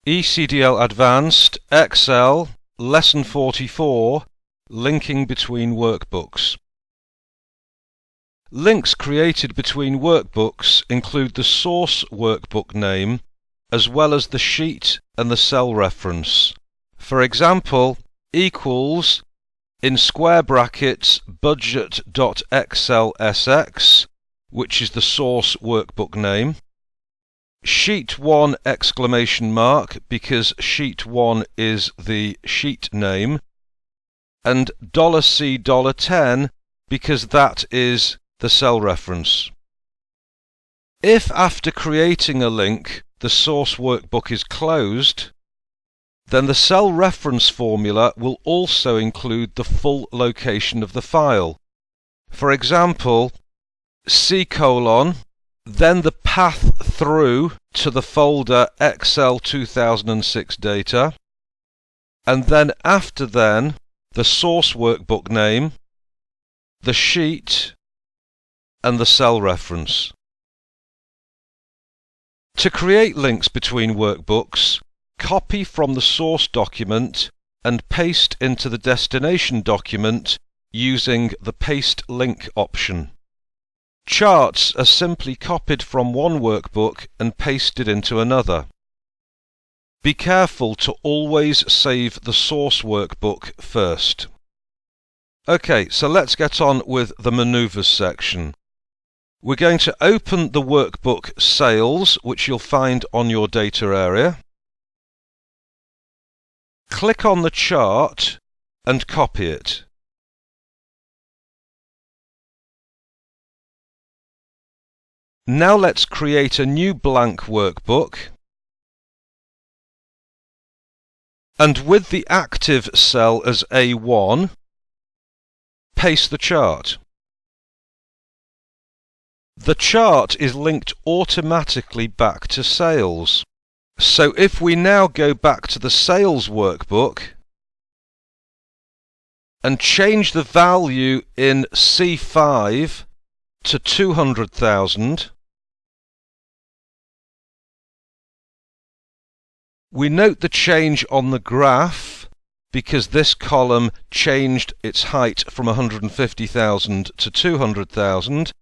ECDL Advanced, Excel, Lesson 44, Linking between workbooks. Links created between workbooks include the source workbook name as well as the sheet and the cell reference. For example, equals in square brackets budget.excelSX, which is the source workbook name, sheet 1 exclamation mark because sheet 1 is the sheet name, and $C$10 because that is the cell reference. If after creating a link the source workbook is closed, then the cell reference formula will also include the full location of the file. For example, C:, then the path through to the folder Excel 2006 data, and then after then the source workbook name, the sheet, and the cell reference. To create links between workbooks, copy from the source document and paste into the destination document using the Paste Link option. Charts are simply copied from one workbook and pasted into another. Be careful to always save the source workbook first. Okay, so let's get on with the Manoeuvers section. We're going to open the workbook Sales, which you'll find on your data area. Click on the chart and copy it. Now let's create a new blank workbook, and with the active cell as A1, paste the chart. The chart is linked automatically back to Sales. So if we now go back to the Sales workbook and change the value in C5 to 200,000, we note the change on the graph because this column changed its height from 150,000 to 200,000,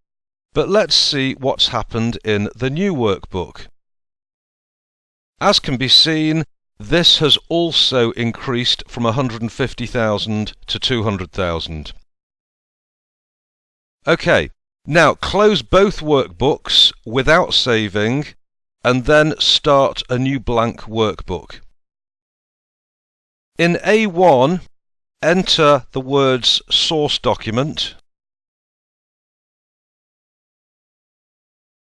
but let's see what's happened in the new workbook. As can be seen, this has also increased from 150,000 to 200,000. Okay, now close both workbooks without saving and then start a new blank workbook. In A1, enter the words source document,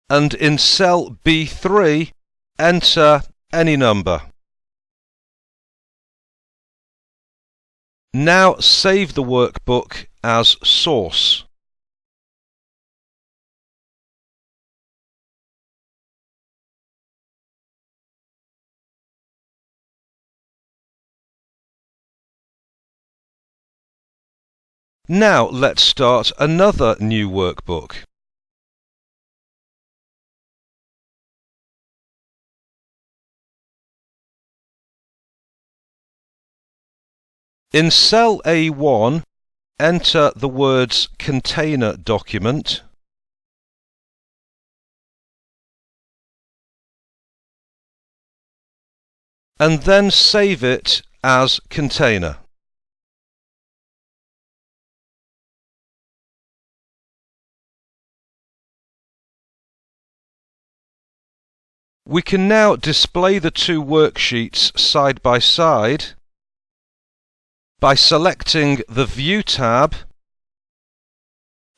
and in cell B3, enter any number. Now save the workbook as source. Now let's start another new workbook. In cell A1, enter the words container document, and then save it as container. We can now display the two worksheets side by side by selecting the View tab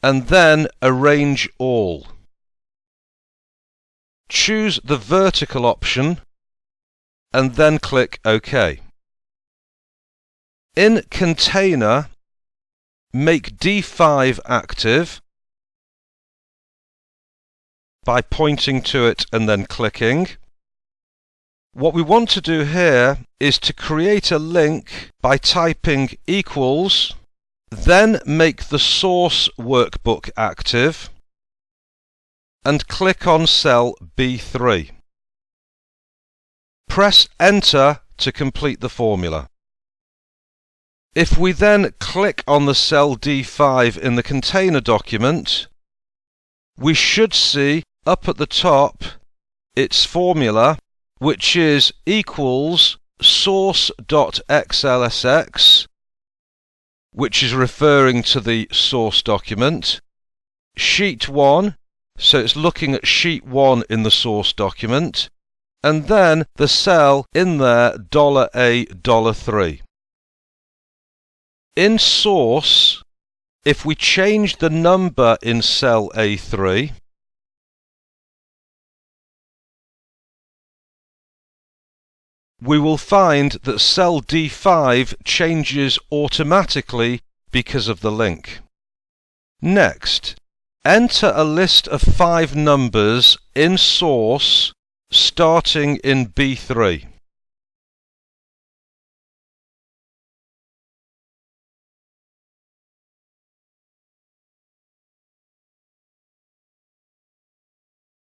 and then Arrange All. Choose the vertical option and then click OK. In Container, make D5 active by pointing to it and then clicking. What we want to do here is to create a link by typing equals, then make the source workbook active and click on cell B3. Press Enter to complete the formula. If we then click on the cell D5 in the container document, we should see up at the top its formula, which is equals source.xlsx, which is referring to the source document, sheet 1, so it's looking at sheet 1 in the source document, and then the cell in there $A $3. In source, if we change the number in cell A3, we will find that cell D5 changes automatically because of the link. Next, enter a list of 5 numbers in source starting in B3.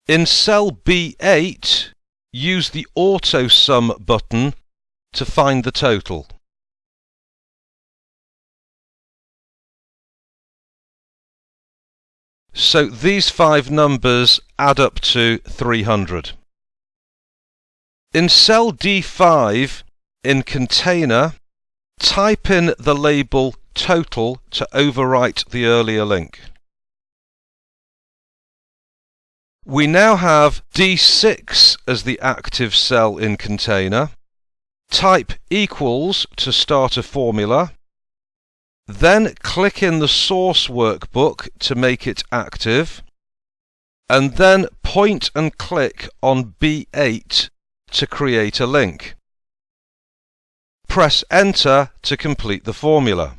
In cell B8, use the AutoSum button to find the total. So these 5 numbers add up to 300. In cell D5, in container, type in the label total to overwrite the earlier link. We now have D6 as the active cell in container. Type equals to start a formula. Then click in the source workbook to make it active. And then point and click on B8 to create a link. Press Enter to complete the formula.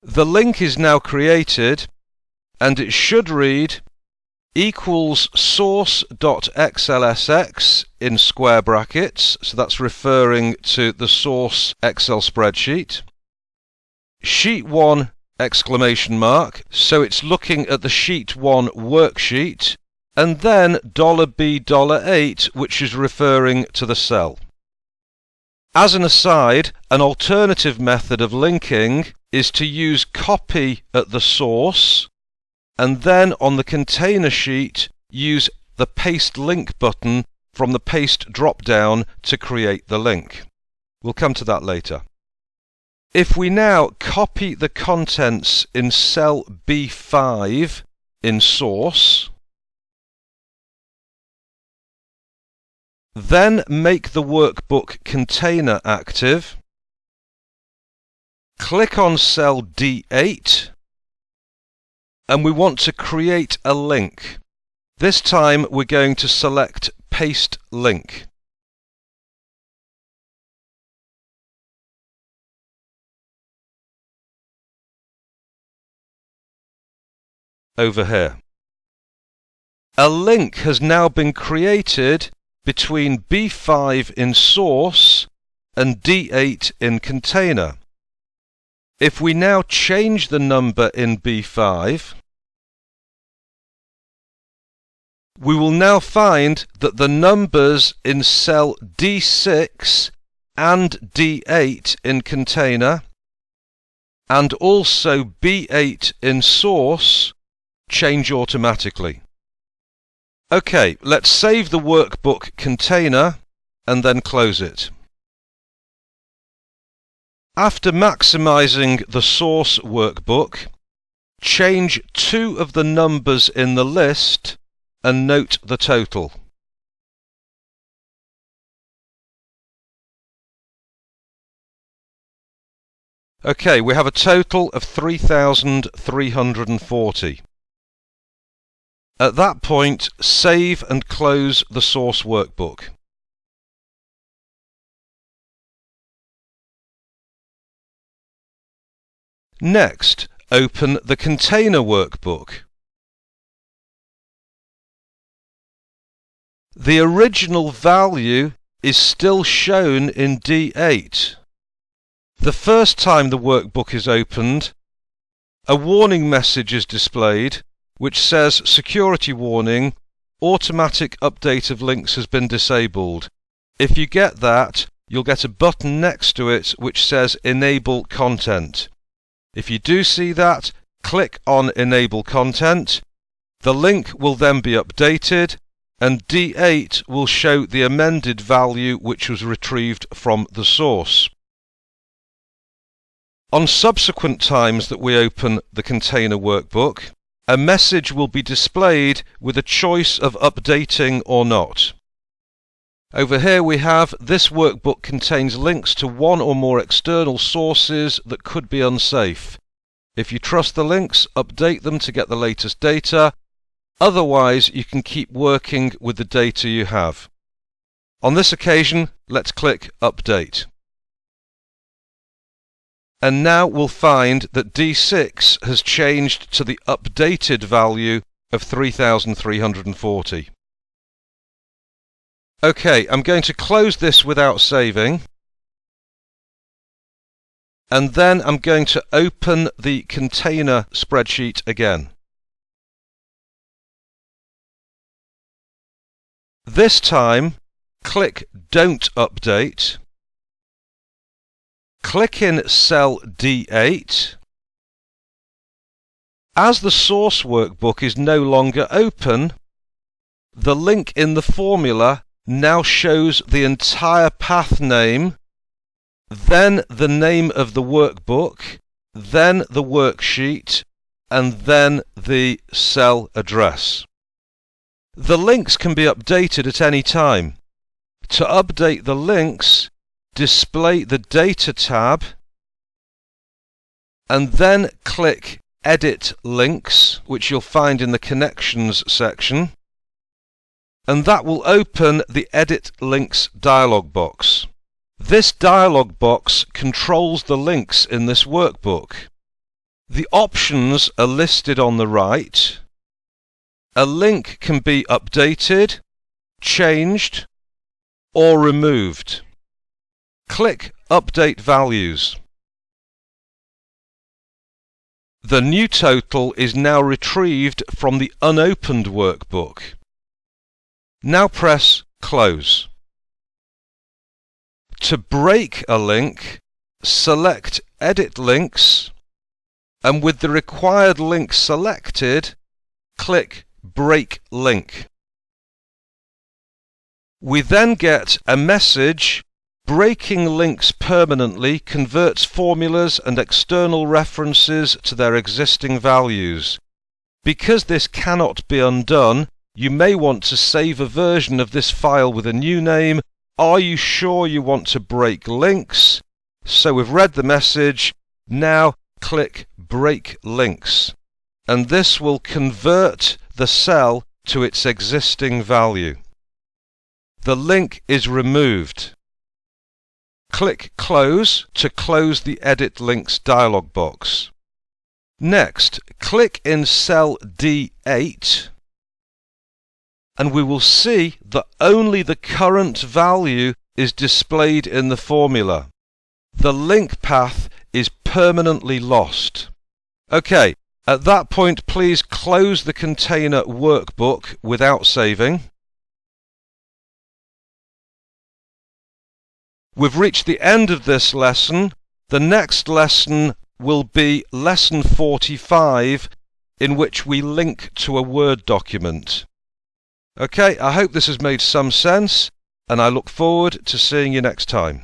The link is now created, and it should read equals source.xlsx in square brackets, so that's referring to the source Excel spreadsheet. Sheet 1 exclamation mark, so it's looking at the sheet 1 worksheet, and then $B $8, which is referring to the cell. As an aside, an alternative method of linking is to use copy at the source, and then on the container sheet use the paste link button from the paste drop down to create the link. We'll come to that later. If we now copy the contents in cell B5 in source, then make the workbook container active, click on cell D8, and we want to create a link. This time we're going to select Paste Link. Over here. A link has now been created between B5 in source and D8 in container. If we now change the number in B5, we will now find that the numbers in cell D6 and D8 in container and also B8 in source change automatically. OK, let's save the workbook container and then close it. After maximizing the source workbook, change 2 of the numbers in the list and note the total. OK, we have a total of 3,340. At that point, save and close the source workbook. Next, open the container workbook. The original value is still shown in D8. The first time the workbook is opened, a warning message is displayed which says security warning, automatic update of links has been disabled. If you get that, you'll get a button next to it which says Enable Content. If you do see that, click on Enable Content. The link will then be updated, and D8 will show the amended value which was retrieved from the source. On subsequent times that we open the container workbook, a message will be displayed with a choice of updating or not. Over here we have this workbook contains links to one or more external sources that could be unsafe. If you trust the links, update them to get the latest data. Otherwise, you can keep working with the data you have. On this occasion, let's click Update. And now we'll find that D6 has changed to the updated value of 3,340. Okay, I'm going to close this without saving. And then I'm going to open the container spreadsheet again. This time, click Don't Update. Click in cell D8. As the source workbook is no longer open, the link in the formula now shows the entire path name, then the name of the workbook, then the worksheet, and then the cell address. The links can be updated at any time. To update the links, display the Data tab, and then click Edit Links, which you'll find in the Connections section, and that will open the Edit Links dialog box. This dialog box controls the links in this workbook. The options are listed on the right. A link can be updated, changed, or removed. Click Update Values. The new total is now retrieved from the unopened workbook. Now press Close. To break a link, select Edit Links, and with the required link selected, click Break Link. We then get a message: breaking links permanently converts formulas and external references to their existing values. Because this cannot be undone, you may want to save a version of this file with a new name. Are you sure you want to break links? So we've read the message. Now click Break Links, and this will convert the cell to its existing value. The link is removed. Click Close to close the Edit Links dialog box. Next, click in cell D8, and we will see that only the current value is displayed in the formula. The link path is permanently lost. Okay, at that point, please close the container workbook without saving. We've reached the end of this lesson. The next lesson will be lesson 45, in which we link to a Word document. Okay, I hope this has made some sense, and I look forward to seeing you next time.